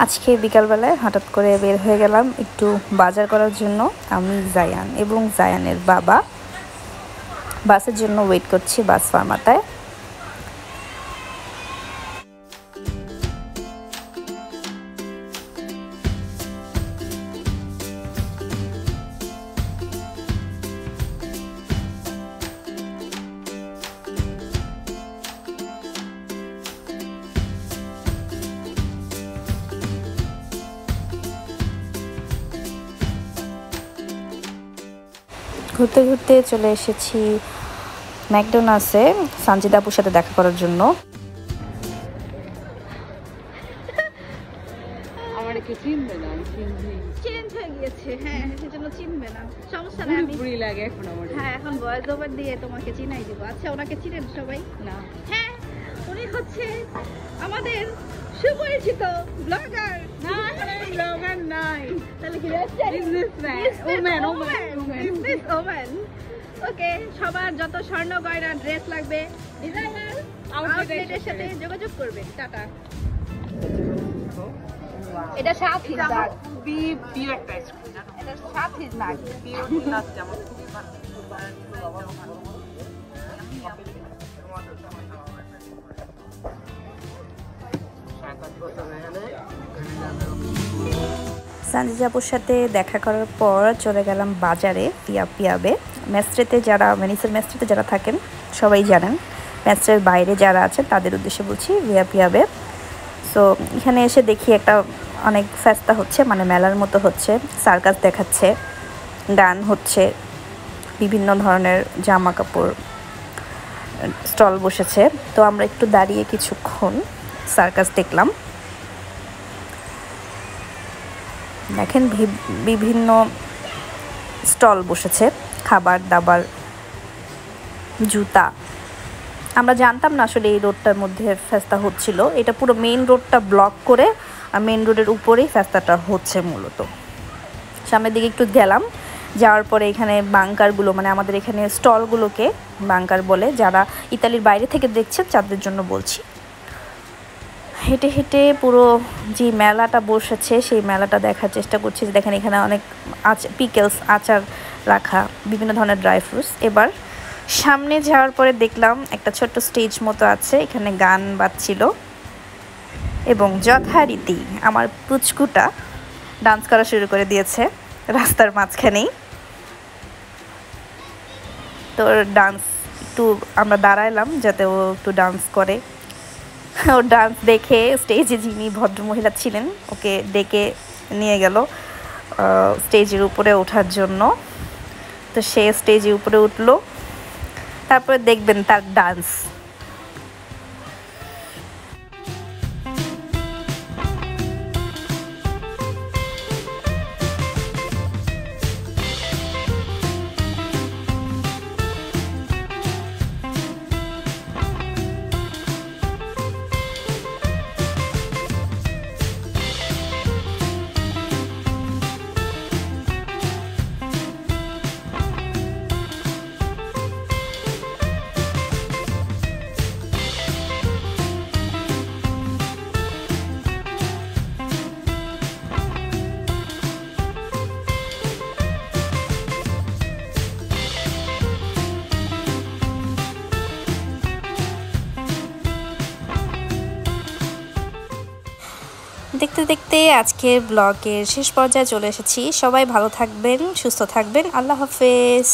আজকে বিকালবেলায় হঠাৎ করে বের হয়ে গেলাম একটু বাজার করার জন্য। আমি জায়ান এবং জায়ানের বাবা বাসের জন্য ওয়েট করছি বাস ফার্মাতায়। ঘুরতে ঘুরতে চলে এসেছি ম্যাকডোনাল্ডসে সানজিদা আপুর সাথে দেখা করার জন্য। আমার কি চিনবে না? চেঞ্জ হয়ে গিয়েছে, হ্যাঁ সেজন্য চিনবে না, সমস্যা নাই। আমি পুরি লাগে এখন আমার। হ্যাঁ এখন ভয়েস ওভার দিয়ে তোমাকে চিনাই দিব। আচ্ছা ওনাকে চিনেন সবাই? না। হ্যাঁ উনি হচ্ছে আমাদের সুপরিচিত ব্লগার। না ব্লগার নাই, তাহলে কি বিজনেসম্যান, ওম্যান। ওকে, সবার যত স্বর্ণ গয়না ড্রেস লাগবে ডিজাইনার আউটলেটের সাথে যোগাযোগ করবে। টাটা। এটা সাথী নাগ, বিউ একটা আইসক্রিম জানো? এটা সাথী নাগ। বিউ নাচ যেমন খুবই ভালো। সানজিদা আপুর সাথে দেখা করার পর চলে গেলাম বাজারে পিয়াবে। মেস্ট্রেতে যারা ভেনিসের মেস্ট্রেতে যারা থাকেন সবাই জানেন, মেস্ট্রের বাইরে যারা আছে তাদের উদ্দেশ্যে বলছি পিয়াবে। সো এখানে এসে দেখি একটা অনেক ফেস্তা হচ্ছে, মানে মেলার মতো হচ্ছে, সার্কাস দেখাচ্ছে, গান হচ্ছে, বিভিন্ন ধরনের জামা কাপড় স্টল বসেছে। তো আমরা একটু দাঁড়িয়ে কিছুক্ষণ সার্কাস দেখলাম। দেখেন বিভিন্ন স্টল বসেছে, খাবার দাবার, জুতা। আমরা জানতাম না আসলে এই রোডটার মধ্যে ফেস্তা হচ্ছিল। এটা পুরো মেইন রোডটা ব্লক করে, আর মেইন রোডের উপরেই ফেস্তাটা হচ্ছে মূলত। সামনের দিকে একটু গেলাম, যাওয়ার পরে এখানে বাংকারগুলো, মানে আমাদের এখানে স্টলগুলোকে বাংকার বলে। যারা ইতালির বাইরে থেকে দেখছে তাদের জন্য বলছি। হেঁটে হেঁটে পুরো যে মেলাটা বসেছে সেই মেলাটা দেখার চেষ্টা করছি। যে দেখেন এখানে অনেক পিকেলস, আচার রাখা, বিভিন্ন ধরনের ড্রাই ফ্রুটস। এবার সামনে যাওয়ার পরে দেখলাম একটা ছোট্ট স্টেজ মতো আছে, এখানে গান বাজছিল এবং যথারীতি আমার পুচকুটা ডান্স করা শুরু করে দিয়েছে রাস্তার মাঝখানেই। তো ডান্স একটু আমরা দাঁড়াইলাম যাতে ও একটু ডান্স করে। ওর ডান্স দেখে স্টেজে যিনি ভদ্রমহিলা ছিলেন ওকে ডেকে নিয়ে গেল স্টেজের উপরে ওঠার জন্য। তো সে স্টেজের উপরে উঠলো, তারপরে দেখবেন তার ডান্স। দেখতে দেখতে আজকের ব্লগের শেষ পর্যায়ে চলে এসেছি। সবাই ভালো থাকবেন, সুস্থ থাকবেন। আল্লাহ হাফেজ।